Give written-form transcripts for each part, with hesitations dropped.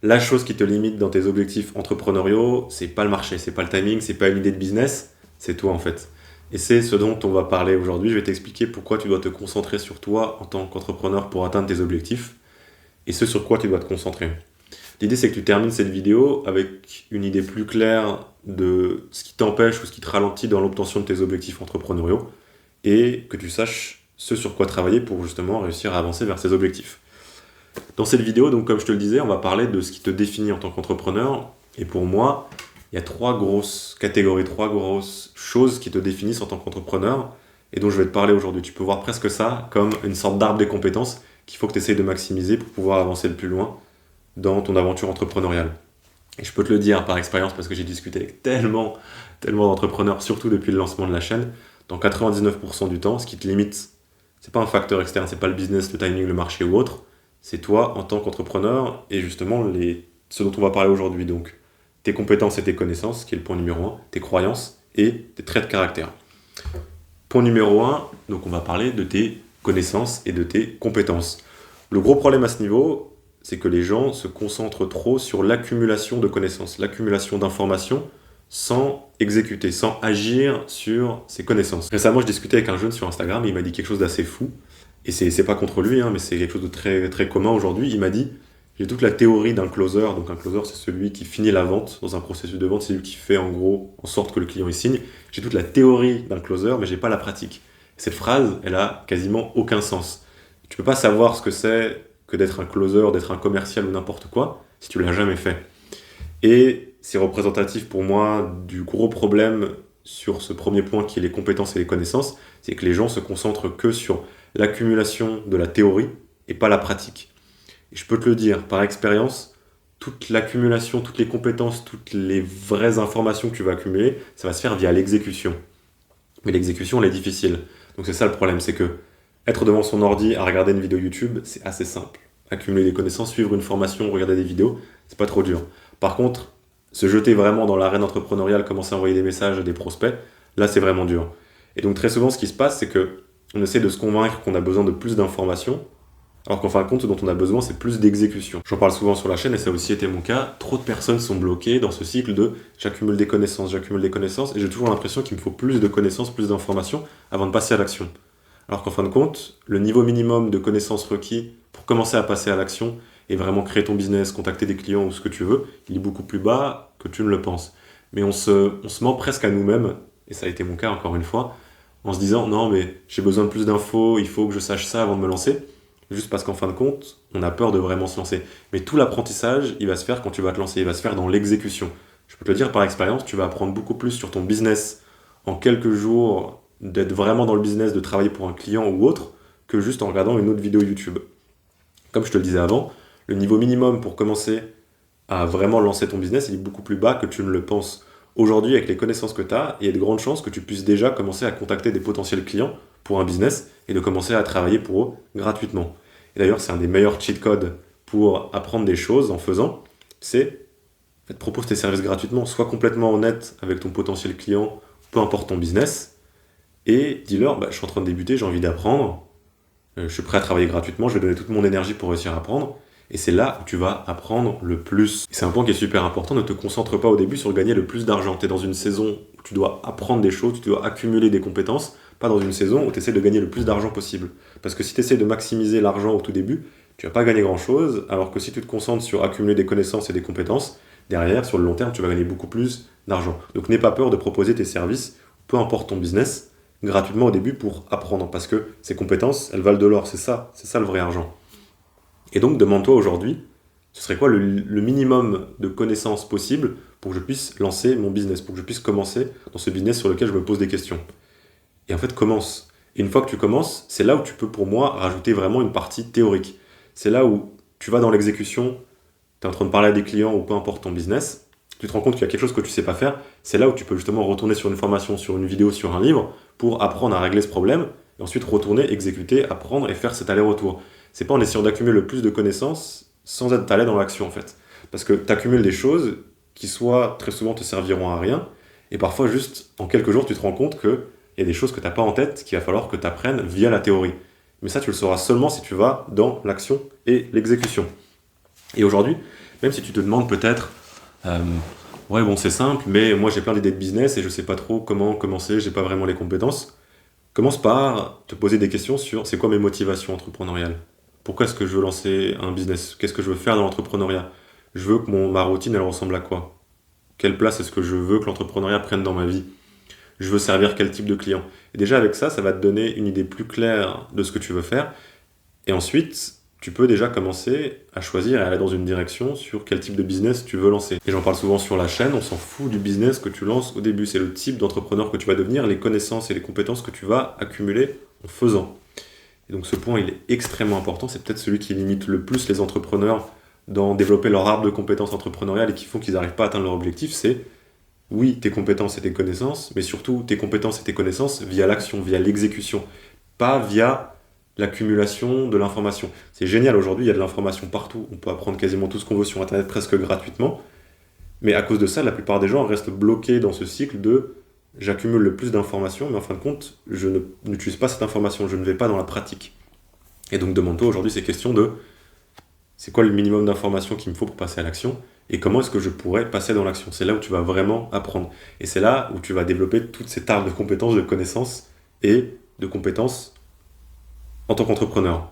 La chose qui te limite dans tes objectifs entrepreneuriaux, c'est pas le marché, c'est pas le timing, c'est pas une idée de business, c'est toi en fait. Et c'est ce dont on va parler aujourd'hui. Je vais t'expliquer pourquoi tu dois te concentrer sur toi en tant qu'entrepreneur pour atteindre tes objectifs et ce sur quoi tu dois te concentrer. L'idée c'est que tu termines cette vidéo avec une idée plus claire de ce qui t'empêche ou ce qui te ralentit dans l'obtention de tes objectifs entrepreneuriaux et que tu saches ce sur quoi travailler pour justement réussir à avancer vers ces objectifs. Dans cette vidéo, donc comme je te le disais, on va parler de ce qui te définit en tant qu'entrepreneur. Et pour moi, il y a trois grosses catégories, trois grosses choses qui te définissent en tant qu'entrepreneur et dont je vais te parler aujourd'hui. Tu peux voir presque ça comme une sorte d'arbre des compétences qu'il faut que tu essayes de maximiser pour pouvoir avancer le plus loin dans ton aventure entrepreneuriale. Et je peux te le dire par expérience parce que j'ai discuté avec tellement d'entrepreneurs, surtout depuis le lancement de la chaîne. Dans 99% du temps, ce qui te limite, c'est pas un facteur externe, c'est pas le business, le timing, le marché ou autre, c'est toi en tant qu'entrepreneur et justement ce dont on va parler aujourd'hui. Donc, tes compétences et tes connaissances, qui est le point numéro 1, tes croyances et tes traits de caractère. Point numéro 1, donc on va parler de tes connaissances et de tes compétences. Le gros problème à ce niveau, c'est que les gens se concentrent trop sur l'accumulation de connaissances, l'accumulation d'informations sans exécuter, sans agir sur ces connaissances. Récemment, je discutais avec un jeune sur Instagram et il m'a dit quelque chose d'assez fou. Et c'est pas contre lui, mais c'est quelque chose de très, très commun aujourd'hui. Il m'a dit, j'ai toute la théorie d'un closer. Donc un closer, c'est celui qui finit la vente dans un processus de vente. C'est lui qui fait en gros en sorte que le client y signe. J'ai toute la théorie d'un closer, mais j'ai pas la pratique. Cette phrase, elle a quasiment aucun sens. Tu peux pas savoir ce que c'est que d'être un closer, d'être un commercial ou n'importe quoi, si tu l'as jamais fait. Et c'est représentatif pour moi du gros problème sur ce premier point qui est les compétences et les connaissances, c'est que les gens se concentrent que sur l'accumulation de la théorie et pas la pratique. Et je peux te le dire, par expérience, toute l'accumulation, toutes les compétences, toutes les vraies informations que tu vas accumuler, ça va se faire via l'exécution. Mais l'exécution, elle est difficile. Donc c'est ça le problème, c'est que être devant son ordi à regarder une vidéo YouTube, c'est assez simple. Accumuler des connaissances, suivre une formation, regarder des vidéos, c'est pas trop dur. Par contre, se jeter vraiment dans l'arène entrepreneuriale, commencer à envoyer des messages à des prospects, là c'est vraiment dur. Et donc très souvent ce qui se passe, c'est que on essaie de se convaincre qu'on a besoin de plus d'informations, alors qu'en fin de compte, ce dont on a besoin, c'est plus d'exécution. J'en parle souvent sur la chaîne et ça a aussi été mon cas. Trop de personnes sont bloquées dans ce cycle de j'accumule des connaissances, et j'ai toujours l'impression qu'il me faut plus de connaissances, plus d'informations avant de passer à l'action. Alors qu'en fin de compte, le niveau minimum de connaissances requis pour commencer à passer à l'action et vraiment créer ton business, contacter des clients ou ce que tu veux, il est beaucoup plus bas que tu ne le penses. Mais on se ment presque à nous-mêmes, et ça a été mon cas encore une fois, en se disant non mais j'ai besoin de plus d'infos, il faut que je sache ça avant de me lancer, juste parce qu'en fin de compte, on a peur de vraiment se lancer. Mais tout l'apprentissage, il va se faire quand tu vas te lancer, il va se faire dans l'exécution. Je peux te le dire par expérience, tu vas apprendre beaucoup plus sur ton business en quelques jours, d'être vraiment dans le business, de travailler pour un client ou autre, que juste en regardant une autre vidéo YouTube. Comme je te le disais avant, le niveau minimum pour commencer à vraiment lancer ton business, il est beaucoup plus bas que tu ne le penses. Aujourd'hui, avec les connaissances que tu as, il y a de grandes chances que tu puisses déjà commencer à contacter des potentiels clients pour un business et de commencer à travailler pour eux gratuitement. Et d'ailleurs, c'est un des meilleurs cheat codes pour apprendre des choses en faisant, c'est en fait, propose tes services gratuitement, sois complètement honnête avec ton potentiel client, peu importe ton business, et dis-leur, je suis en train de débuter, j'ai envie d'apprendre, je suis prêt à travailler gratuitement, je vais donner toute mon énergie pour réussir à apprendre. Et c'est là où tu vas apprendre le plus. C'est un point qui est super important, ne te concentre pas au début sur gagner le plus d'argent. Tu es dans une saison où tu dois apprendre des choses, tu dois accumuler des compétences, pas dans une saison où tu essaies de gagner le plus d'argent possible. Parce que si tu essaies de maximiser l'argent au tout début, tu vas pas gagner grand-chose, alors que si tu te concentres sur accumuler des connaissances et des compétences, derrière, sur le long terme, tu vas gagner beaucoup plus d'argent. Donc n'aie pas peur de proposer tes services, peu importe ton business, gratuitement au début pour apprendre. Parce que ces compétences, elles valent de l'or, c'est ça le vrai argent. Et donc, demande-toi aujourd'hui, ce serait quoi le minimum de connaissances possible pour que je puisse lancer mon business, pour que je puisse commencer dans ce business sur lequel je me pose des questions. Et en fait, commence. Et une fois que tu commences, c'est là où tu peux, pour moi, rajouter vraiment une partie théorique. C'est là où tu vas dans l'exécution, tu es en train de parler à des clients ou peu importe ton business, tu te rends compte qu'il y a quelque chose que tu ne sais pas faire, c'est là où tu peux justement retourner sur une formation, sur une vidéo, sur un livre, pour apprendre à régler ce problème, et ensuite retourner, exécuter, apprendre et faire cet aller-retour. C'est pas en essayant d'accumuler le plus de connaissances sans être allé dans l'action en fait. Parce que tu accumules des choses qui soit très souvent te serviront à rien, et parfois juste en quelques jours tu te rends compte qu'il y a des choses que tu n'as pas en tête qu'il va falloir que tu apprennes via la théorie. Mais ça tu le sauras seulement si tu vas dans l'action et l'exécution. Et aujourd'hui, Même si tu te demandes peut-être, ouais bon c'est simple, mais moi j'ai plein d'idées de business et je sais pas trop comment commencer, j'ai pas vraiment les compétences. Commence par te poser des questions sur c'est quoi mes motivations entrepreneuriales. Pourquoi est-ce que je veux lancer un business? Qu'est-ce que je veux faire dans l'entrepreneuriat? Je veux que ma routine elle ressemble à quoi? Quelle place est-ce que je veux que l'entrepreneuriat prenne dans ma vie? Je veux servir quel type de client? Et déjà avec ça, ça va te donner une idée plus claire de ce que tu veux faire. Et ensuite, tu peux déjà commencer à choisir et à aller dans une direction sur quel type de business tu veux lancer. Et j'en parle souvent sur la chaîne, on s'en fout du business que tu lances au début. C'est le type d'entrepreneur que tu vas devenir, les connaissances et les compétences que tu vas accumuler en faisant. Et donc ce point, il est extrêmement important. C'est peut-être celui qui limite le plus les entrepreneurs dans développer leur arbre de compétences entrepreneuriales et qui font qu'ils n'arrivent pas à atteindre leur objectif. C'est oui, tes compétences et tes connaissances, mais surtout tes compétences et tes connaissances via l'action, via l'exécution, pas via l'accumulation de l'information. C'est génial, aujourd'hui, il y a de l'information partout, on peut apprendre quasiment tout ce qu'on veut sur Internet presque gratuitement, mais à cause de ça, la plupart des gens restent bloqués dans ce cycle de j'accumule le plus d'informations, mais en fin de compte, je n'utilise pas cette information, je ne vais pas dans la pratique. Et donc demande-toi aujourd'hui ces questions de c'est quoi le minimum d'informations qu'il me faut pour passer à l'action et comment est-ce que je pourrais passer dans l'action. C'est là où tu vas vraiment apprendre. Et c'est là où tu vas développer toute cette arme de compétences, de connaissances et de compétences en tant qu'entrepreneur.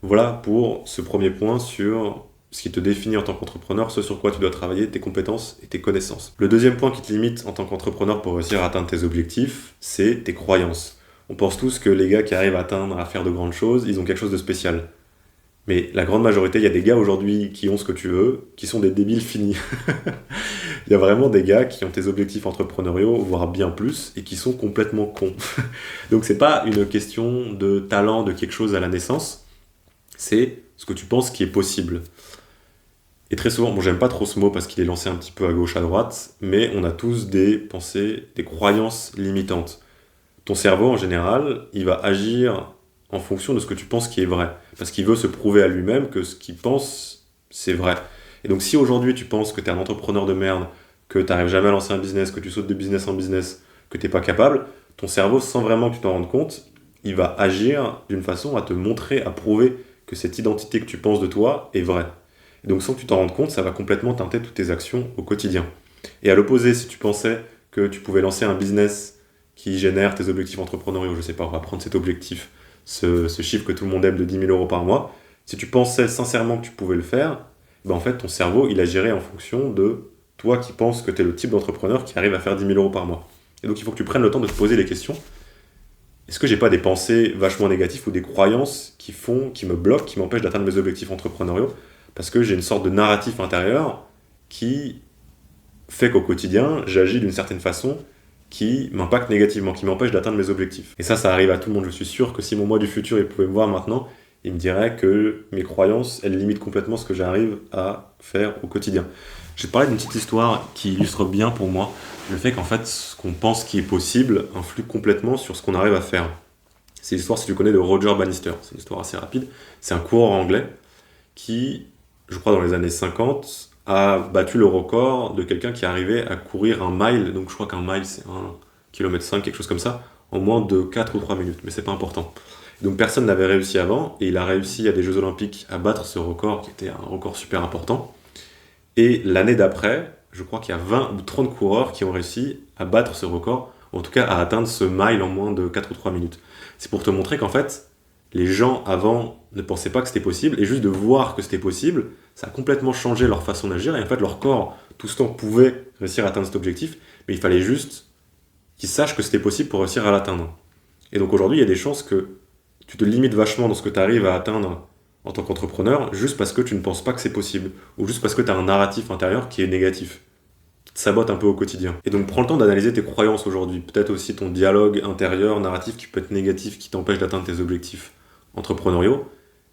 Voilà pour ce premier point sur ce qui te définit en tant qu'entrepreneur, ce sur quoi tu dois travailler, tes compétences et tes connaissances. Le deuxième point qui te limite en tant qu'entrepreneur pour réussir à atteindre tes objectifs, c'est tes croyances. On pense tous que les gars qui arrivent à faire de grandes choses, ils ont quelque chose de spécial. Mais la grande majorité, il y a des gars aujourd'hui qui ont ce que tu veux, qui sont des débiles finis. Il y a vraiment des gars qui ont tes objectifs entrepreneuriaux, voire bien plus, et qui sont complètement cons. Donc c'est pas une question de talent, de quelque chose à la naissance, c'est ce que tu penses qui est possible. Et très souvent, bon j'aime pas trop ce mot parce qu'il est lancé un petit peu à gauche, à droite, mais on a tous des pensées, des croyances limitantes. Ton cerveau en général, il va agir en fonction de ce que tu penses qui est vrai. Parce qu'il veut se prouver à lui-même que ce qu'il pense, c'est vrai. Et donc si aujourd'hui tu penses que tu es un entrepreneur de merde, que tu n'arrives jamais à lancer un business, que tu sautes de business en business, que tu n'es pas capable, ton cerveau, sans vraiment que tu t'en rendes compte, il va agir d'une façon à te montrer, à prouver que cette identité que tu penses de toi est vraie. Et donc sans que tu t'en rendes compte, ça va complètement teinter toutes tes actions au quotidien. Et à l'opposé, si tu pensais que tu pouvais lancer un business qui génère tes objectifs entrepreneuriaux, je sais pas, on va prendre cet objectif, ce chiffre que tout le monde aime de 10 000 euros par mois, si tu pensais sincèrement que tu pouvais le faire, ben en fait ton cerveau il agirait en fonction de toi qui penses que tu es le type d'entrepreneur qui arrive à faire 10 000 euros par mois. Et donc il faut que tu prennes le temps de te poser les questions. Est-ce que j'ai pas des pensées vachement négatives ou des croyances qui me bloquent, qui m'empêchent d'atteindre mes objectifs entrepreneuriaux parce que j'ai une sorte de narratif intérieur qui fait qu'au quotidien, j'agis d'une certaine façon qui m'impacte négativement, qui m'empêche d'atteindre mes objectifs. Et ça arrive à tout le monde. Je suis sûr que si mon moi du futur il pouvait me voir maintenant, il me dirait que mes croyances, elles limitent complètement ce que j'arrive à faire au quotidien. Je vais te parler d'une petite histoire qui illustre bien pour moi le fait qu'en fait, ce qu'on pense qui est possible influe complètement sur ce qu'on arrive à faire. C'est l'histoire, si tu connais, de Roger Bannister. C'est une histoire assez rapide. C'est un coureur anglais qui, je crois dans les années 50, a battu le record de quelqu'un qui arrivait à courir un mile, donc je crois qu'un mile c'est 1,5 km, quelque chose comme ça, en moins de 4 ou 3 minutes, mais c'est pas important. Donc personne n'avait réussi avant, et il a réussi à des Jeux Olympiques à battre ce record, qui était un record super important. Et l'année d'après, je crois qu'il y a 20 ou 30 coureurs qui ont réussi à battre ce record, ou en tout cas à atteindre ce mile en moins de 4 ou 3 minutes. C'est pour te montrer qu'en fait, les gens avant ne pensaient pas que c'était possible, et juste de voir que c'était possible, ça a complètement changé leur façon d'agir, et en fait leur corps, tout ce temps, pouvait réussir à atteindre cet objectif, mais il fallait juste qu'ils sachent que c'était possible pour réussir à l'atteindre. Et donc aujourd'hui, il y a des chances que tu te limites vachement dans ce que tu arrives à atteindre en tant qu'entrepreneur, juste parce que tu ne penses pas que c'est possible, ou juste parce que tu as un narratif intérieur qui est négatif, qui te sabote un peu au quotidien. Et donc prends le temps d'analyser tes croyances aujourd'hui, peut-être aussi ton dialogue intérieur, narratif qui peut être négatif, qui t'empêche d'atteindre tes objectifs entrepreneuriaux,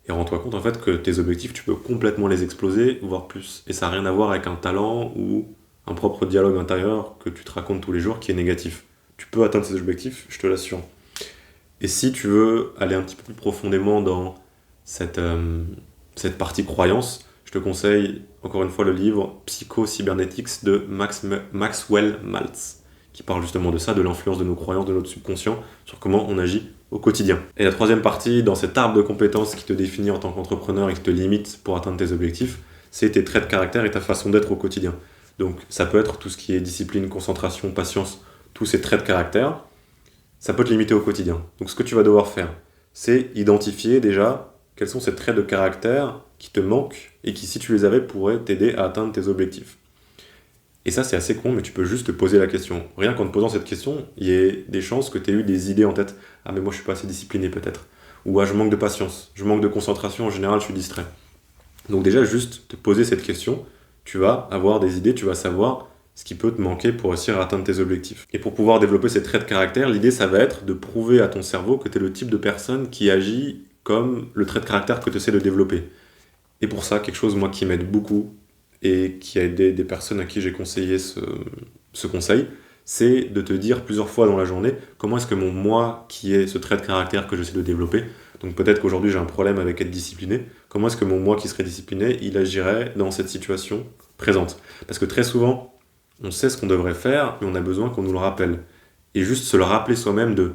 et rends-toi compte en fait que tes objectifs, tu peux complètement les exploser, voire plus. Et ça n'a rien à voir avec un talent ou un propre dialogue intérieur que tu te racontes tous les jours qui est négatif. Tu peux atteindre tes objectifs, je te l'assure. Et si tu veux aller un petit peu plus profondément dans cette partie croyance, je te conseille encore une fois le livre Psycho-Cybernetics de Maxwell Maltz, qui parle justement de ça, de l'influence de nos croyances, de notre subconscient, sur comment on agit au quotidien. Et la troisième partie, dans cet arbre de compétences qui te définit en tant qu'entrepreneur et qui te limite pour atteindre tes objectifs, c'est tes traits de caractère et ta façon d'être au quotidien. Donc ça peut être tout ce qui est discipline, concentration, patience, tous ces traits de caractère, ça peut te limiter au quotidien. Donc ce que tu vas devoir faire, c'est identifier déjà quels sont ces traits de caractère qui te manquent et qui, si tu les avais, pourraient t'aider à atteindre tes objectifs. Et ça, c'est assez con, mais tu peux juste te poser la question. Rien qu'en te posant cette question, il y a des chances que tu aies eu des idées en tête. Ah, mais moi, je suis pas assez discipliné, peut-être. Ou ah, je manque de patience, je manque de concentration, en général, je suis distrait. Donc déjà, juste te poser cette question, tu vas avoir des idées, tu vas savoir ce qui peut te manquer pour réussir à atteindre tes objectifs. Et pour pouvoir développer ces traits de caractère, l'idée, ça va être de prouver à ton cerveau que tu es le type de personne qui agit comme le trait de caractère que tu essaies de développer. Et pour ça, quelque chose, moi, qui m'aide beaucoup, et qui a aidé des personnes à qui j'ai conseillé ce conseil, c'est de te dire plusieurs fois dans la journée comment est-ce que mon moi, qui est ce trait de caractère que j'essaie de développer, donc peut-être qu'aujourd'hui j'ai un problème avec être discipliné, comment est-ce que mon moi qui serait discipliné, il agirait dans cette situation présente. Parce que très souvent, on sait ce qu'on devrait faire, mais on a besoin qu'on nous le rappelle. Et juste se le rappeler soi-même de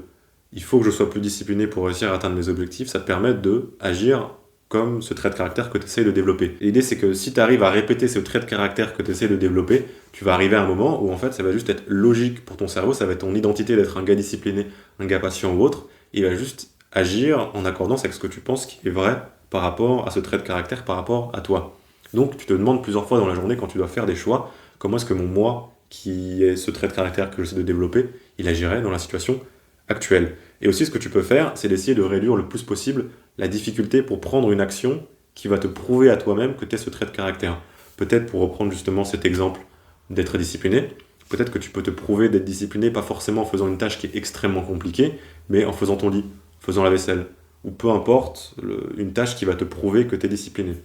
il faut que je sois plus discipliné pour réussir à atteindre mes objectifs, ça te permet d'agir comme ce trait de caractère que tu essaies de développer. L'idée, c'est que si tu arrives à répéter ce trait de caractère que tu essaies de développer, tu vas arriver à un moment où en fait ça va juste être logique pour ton cerveau, ça va être ton identité d'être un gars discipliné, un gars patient ou autre, et il va juste agir en accordance avec ce que tu penses qui est vrai par rapport à ce trait de caractère, par rapport à toi. Donc tu te demandes plusieurs fois dans la journée quand tu dois faire des choix, comment est-ce que mon moi, qui est ce trait de caractère que j'essaie de développer, il agirait dans la situation actuelle. Et aussi ce que tu peux faire, c'est d'essayer de réduire le plus possible la difficulté pour prendre une action qui va te prouver à toi-même que tu es ce trait de caractère. Peut-être pour reprendre justement cet exemple d'être discipliné, peut-être que tu peux te prouver d'être discipliné, pas forcément en faisant une tâche qui est extrêmement compliquée, mais en faisant ton lit, en faisant la vaisselle, ou peu importe, une tâche qui va te prouver que tu es discipliné.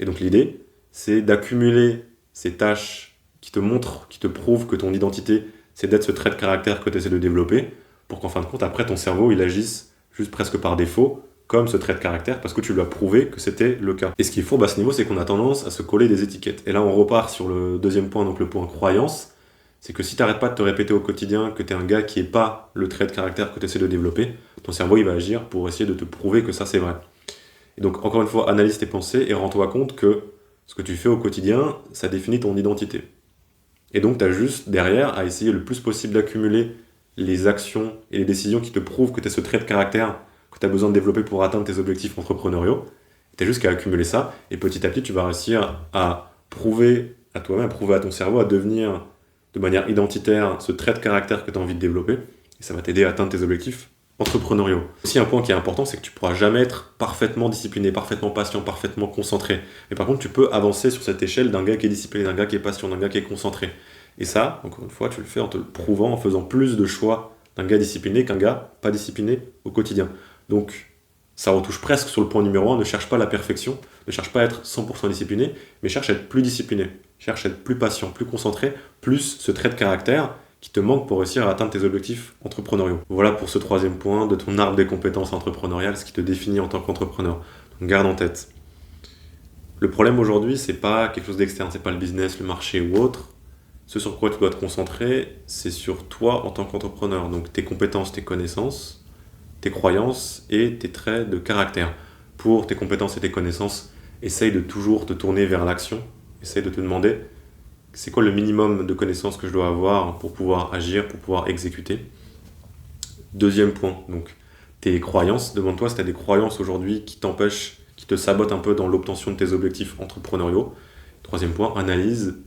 Et donc l'idée, c'est d'accumuler ces tâches qui te montrent, qui te prouvent que ton identité, c'est d'être ce trait de caractère que tu essaies de développer, pour qu'en fin de compte, après ton cerveau, il agisse juste presque par défaut, comme ce trait de caractère, parce que tu lui as prouvé que c'était le cas. Et ce qu'il faut à ce niveau, c'est qu'on a tendance à se coller des étiquettes. Et là, on repart sur le deuxième point, donc le point croyance, c'est que si tu n'arrêtes pas de te répéter au quotidien que tu es un gars qui n'est pas le trait de caractère que tu essaies de développer, ton cerveau, il va agir pour essayer de te prouver que ça, c'est vrai. Et donc, encore une fois, analyse tes pensées et rends-toi compte que ce que tu fais au quotidien, ça définit ton identité. Et donc, tu as juste derrière à essayer le plus possible d'accumuler les actions et les décisions qui te prouvent que tu as ce trait de caractère que tu as besoin de développer pour atteindre tes objectifs entrepreneuriaux. Tu as juste qu'à accumuler ça, et petit à petit, tu vas réussir à prouver à toi-même, à prouver à ton cerveau, à devenir de manière identitaire ce trait de caractère que tu as envie de développer, et ça va t'aider à atteindre tes objectifs entrepreneuriaux. Aussi, un point qui est important, c'est que tu ne pourras jamais être parfaitement discipliné, parfaitement patient, parfaitement concentré. Mais par contre, tu peux avancer sur cette échelle d'un gars qui est discipliné, d'un gars qui est patient, d'un gars qui est concentré. Et ça, encore une fois, tu le fais en te le prouvant, en faisant plus de choix d'un gars discipliné qu'un gars pas discipliné au quotidien. Donc, ça retouche presque sur le point numéro 1, ne cherche pas la perfection, ne cherche pas à être 100% discipliné, mais cherche à être plus discipliné, cherche à être plus patient, plus concentré, plus ce trait de caractère qui te manque pour réussir à atteindre tes objectifs entrepreneuriaux. Voilà pour ce troisième point de ton arbre des compétences entrepreneuriales, ce qui te définit en tant qu'entrepreneur. Donc garde en tête. Le problème aujourd'hui, c'est pas quelque chose d'externe, c'est pas le business, le marché ou autre. Ce sur quoi tu dois te concentrer, c'est sur toi en tant qu'entrepreneur. Donc tes compétences, tes connaissances, tes croyances et tes traits de caractère. Pour tes compétences et tes connaissances, essaye de toujours te tourner vers l'action. Essaye de te demander c'est quoi le minimum de connaissances que je dois avoir pour pouvoir agir, pour pouvoir exécuter. Deuxième point, donc tes croyances. Demande-toi si tu as des croyances aujourd'hui qui t'empêchent, qui te sabotent un peu dans l'obtention de tes objectifs entrepreneuriaux. Troisième point, analyse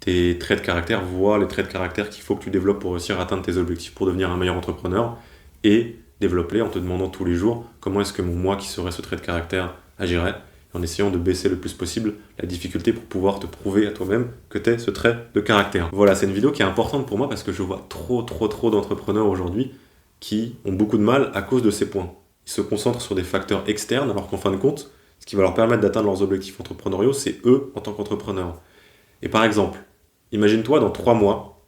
tes traits de caractère, vois les traits de caractère qu'il faut que tu développes pour réussir à atteindre tes objectifs, pour devenir un meilleur entrepreneur, et développe-les en te demandant tous les jours comment est-ce que mon moi qui serait ce trait de caractère agirait, en essayant de baisser le plus possible la difficulté pour pouvoir te prouver à toi-même que tu es ce trait de caractère. Voilà, c'est une vidéo qui est importante pour moi parce que je vois trop d'entrepreneurs aujourd'hui qui ont beaucoup de mal à cause de ces points. Ils se concentrent sur des facteurs externes alors qu'en fin de compte, ce qui va leur permettre d'atteindre leurs objectifs entrepreneuriaux, c'est eux en tant qu'entrepreneurs. Et par exemple, imagine-toi dans 3 mois,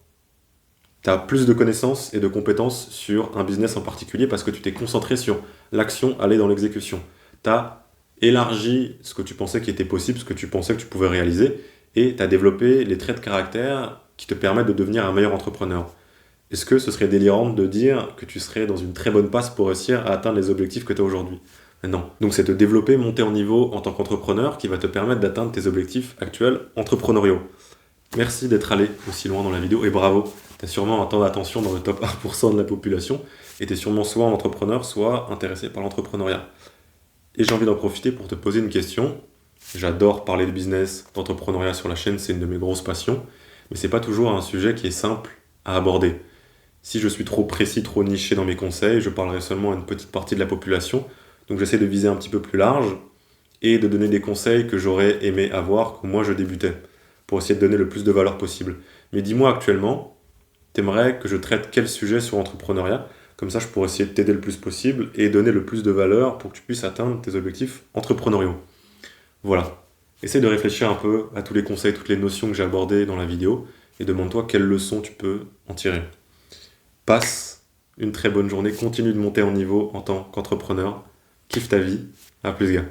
tu as plus de connaissances et de compétences sur un business en particulier parce que tu t'es concentré sur l'action, aller dans l'exécution. Tu as élargi ce que tu pensais qui était possible, ce que tu pensais que tu pouvais réaliser, et tu as développé les traits de caractère qui te permettent de devenir un meilleur entrepreneur. Est-ce que ce serait délirant de dire que tu serais dans une très bonne passe pour réussir à atteindre les objectifs que tu as aujourd'hui ? Non. Donc c'est te développer, monter en niveau en tant qu'entrepreneur qui va te permettre d'atteindre tes objectifs actuels entrepreneuriaux. Merci d'être allé aussi loin dans la vidéo et bravo. Tu as sûrement un temps d'attention dans le top 1% de la population et tu es sûrement soit un entrepreneur, soit intéressé par l'entrepreneuriat. Et j'ai envie d'en profiter pour te poser une question. J'adore parler de business, d'entrepreneuriat sur la chaîne, c'est une de mes grosses passions, mais c'est pas toujours un sujet qui est simple à aborder. Si je suis trop précis, trop niché dans mes conseils, je parlerai seulement à une petite partie de la population, donc j'essaie de viser un petit peu plus large et de donner des conseils que j'aurais aimé avoir quand moi je débutais, pour essayer de donner le plus de valeur possible. Mais dis-moi actuellement, t'aimerais que je traite quel sujet sur l'entrepreneuriat? Comme ça, je pourrais essayer de t'aider le plus possible et donner le plus de valeur pour que tu puisses atteindre tes objectifs entrepreneuriaux. Voilà. Essaie de réfléchir un peu à tous les conseils, toutes les notions que j'ai abordées dans la vidéo et demande-toi quelles leçons tu peux en tirer. Passe une très bonne journée, continue de monter en niveau en tant qu'entrepreneur. Kiffe ta vie. À plus, gars.